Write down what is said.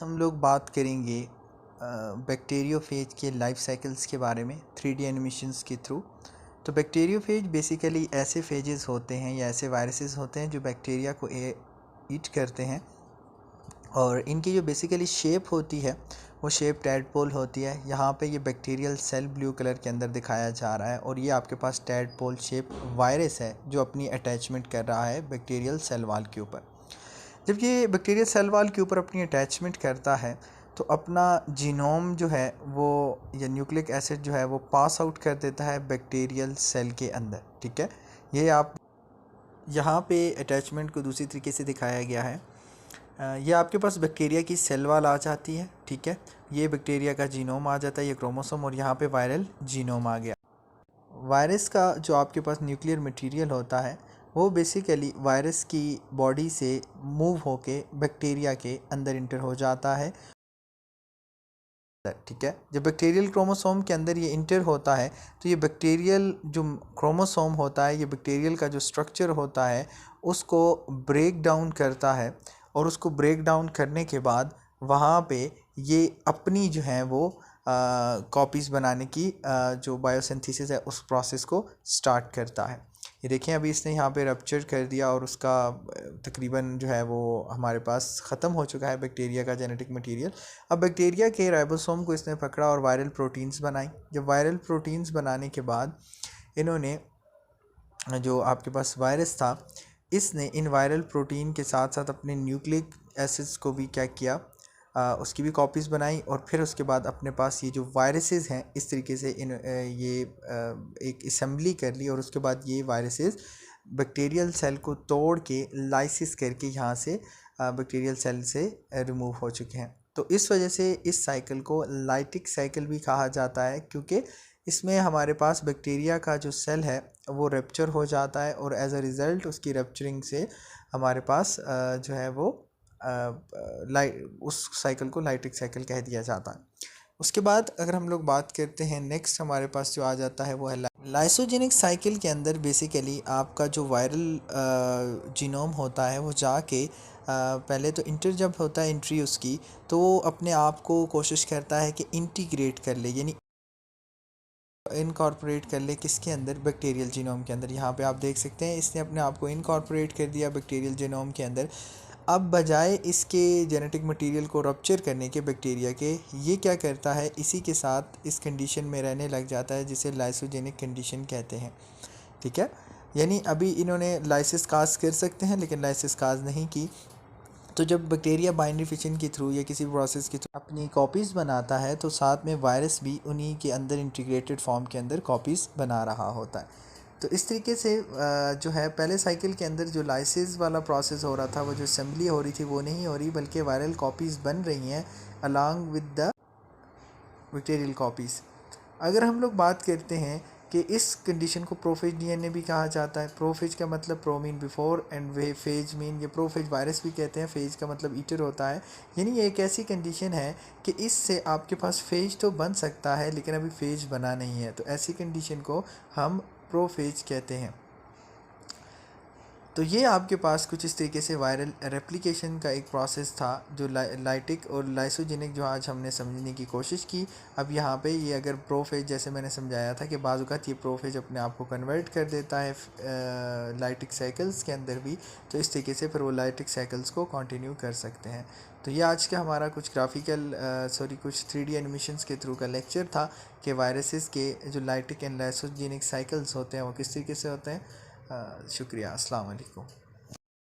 हम लोग बात करेंगे बैक्टीरियोफेज के लाइफ साइकिल्स के बारे में 3D एनिमेशंस के थ्रू। तो बैक्टीरियोफेज बेसिकली ऐसे फेजेस होते हैं या ऐसे वायरसेस होते हैं जो बैक्टीरिया को ईट करते हैं, और इनकी जो बेसिकली शेप होती है वो शेप टैडपोल होती है। यहाँ पे ये बैक्टीरियल सेल ब्लू कलर के अंदर दिखाया जा रहा है, और ये आपके पास टैडपोल शेप वायरस है जो अपनी अटैचमेंट कर रहा है बैक्टीरियल सेल वाल के ऊपर। जब ये बैक्टीरियल सेल वाल के ऊपर अपनी अटैचमेंट करता है तो अपना जीनोम जो है वो या न्यूक्लिक एसिड जो है वो पास आउट कर देता है बैक्टीरियल सेल के अंदर। ठीक है, ये आप यहाँ पे अटैचमेंट को दूसरी तरीके से दिखाया गया है। ये आपके पास बैक्टीरिया की सेल वाल आ जाती है। ठीक है, ये बैक्टीरिया का जीनोम आ जाता है, ये क्रोमोसोम, और यहाँ पे वायरल जीनोम आ गया। वायरस का जो आपके पास न्यूक्लियर मटेरियल होता है वो बेसिकली वायरस की बॉडी से मूव होके बैक्टीरिया के अंदर इंटर हो जाता है। ठीक है, जब बैक्टीरियल क्रोमोसोम के अंदर ये इंटर होता है तो ये बैक्टीरियल जो क्रोमोसोम होता है, ये बैक्टीरियल का जो स्ट्रक्चर होता है उसको ब्रेक डाउन करता है, और उसको ब्रेक डाउन करने के बाद वहाँ पे ये अपनी जो है वो कॉपीज़ बनाने की जो बायोसिंथेसिस है उस प्रोसेस को स्टार्ट करता है। ये देखें, अभी इसने यहाँ पे रप्चर कर दिया और उसका तकरीबन जो है वो हमारे पास ख़त्म हो चुका है बैक्टीरिया का जेनेटिक मटेरियल। अब बैक्टीरिया के राइबोसोम को इसने पकड़ा और वायरल प्रोटीन्स बनाई। जब वायरल प्रोटीन्स बनाने के बाद इन्होंने जो आपके पास वायरस था, इसने इन वायरल प्रोटीन के साथ साथ अपने न्यूक्लिक एसिड्स को भी क्या किया, उसकी भी कॉपीज़ बनाई, और फिर उसके बाद अपने पास ये जो वायरसेस हैं इस तरीके से ये एक असेंबली कर ली, और उसके बाद ये वायरसेस बैक्टीरियल सेल को तोड़ के लाइसिस करके यहाँ से बैक्टीरियल सेल से रिमूव हो चुके हैं। तो इस वजह से इस साइकिल को लाइटिक साइकिल भी कहा जाता है, क्योंकि इसमें हमारे पास बैक्टीरिया का जो सेल है वो रप्चर हो जाता है, और एज अ रिज़ल्ट उसकी रप्चरिंग से हमारे पास जो है वो उस साइकिल को लाइटिक साइकिल कह दिया जाता है। उसके बाद अगर हम लोग बात करते हैं, नेक्स्ट हमारे पास जो आ जाता है वो है लाइसोजेनिक साइकिल के अंदर बेसिकली आपका जो वायरल जीनोम होता है वो जाके पहले तो इंटर जब होता है एंट्री उसकी, तो वो अपने आप को कोशिश करता है कि इंटीग्रेट कर ले, यानी इनकॉर्पोरेट कर ले किसके अंदर, बैक्टीरियल जीनोम के अंदर। यहाँ पे आप देख सकते हैं इसने अपने आप को इनकॉर्पोरेट कर दिया बैक्टीरियल जीनोम के अंदर। अब बजाय इसके जेनेटिक मटेरियल को रप्चर करने के बैक्टीरिया के, ये क्या करता है, इसी के साथ इस कंडीशन में रहने लग जाता है जिसे लाइसोजेनिक कंडीशन कहते हैं। ठीक है, यानी अभी इन्होंने लाइसिस काज कर सकते हैं लेकिन लाइसिस काज नहीं की। तो जब बैक्टीरिया बाइनरी फिशन के थ्रू या किसी प्रोसेस के थ्रू अपनी कॉपीज़ बनाता है तो साथ में वायरस भी उन्हीं के अंदर इंटीग्रेटेड फॉर्म के अंदर कॉपीज़ बना रहा होता है। तो इस तरीके से जो है पहले साइकिल के अंदर जो लाइसिस वाला प्रोसेस हो रहा था, वो जो असेंबली हो रही थी वो नहीं हो रही, बल्कि वायरल कॉपीज़ बन रही हैं along with the bacterial copies. अगर हम लोग बात करते हैं कि इस कंडीशन को प्रोफेज डीएनए भी कहा जाता है। प्रोफेज का मतलब pro mean before and way phase mean, ये प्रोफेज वायरस भी कहते हैं, फेज का मतलब ईटर होता है। यानी ये एक ऐसी कंडीशन है कि इससे आपके पास फेज तो बन सकता है लेकिन अभी फेज बना नहीं है, तो ऐसी कंडीशन को हम प्रोफेज कहते हैं। तो ये आपके पास कुछ इस तरीके से वायरल रेप्लिकेशन का एक प्रोसेस था जो लाइटिक और लाइसोजेनिक जो आज हमने समझने की कोशिश की। अब यहाँ पे ये अगर प्रोफेज, जैसे मैंने समझाया था कि बाज़ औक़ात ये प्रोफेज अपने आप को कन्वर्ट कर देता है लाइटिक साइकिल्स के अंदर भी, तो इस तरीके से फिर वो लाइटिक साइकिल्स को कंटिन्यू कर सकते हैं। तो ये आज का हमारा कुछ कुछ 3D एनिमेशंस के थ्रू का लेक्चर था कि वायरसेस के जो लाइटिक एंड लाइसोजेनिक साइकिल्स होते हैं वो किस तरीके से होते हैं। शुक्रिया, अस्सलाम वालेकुम।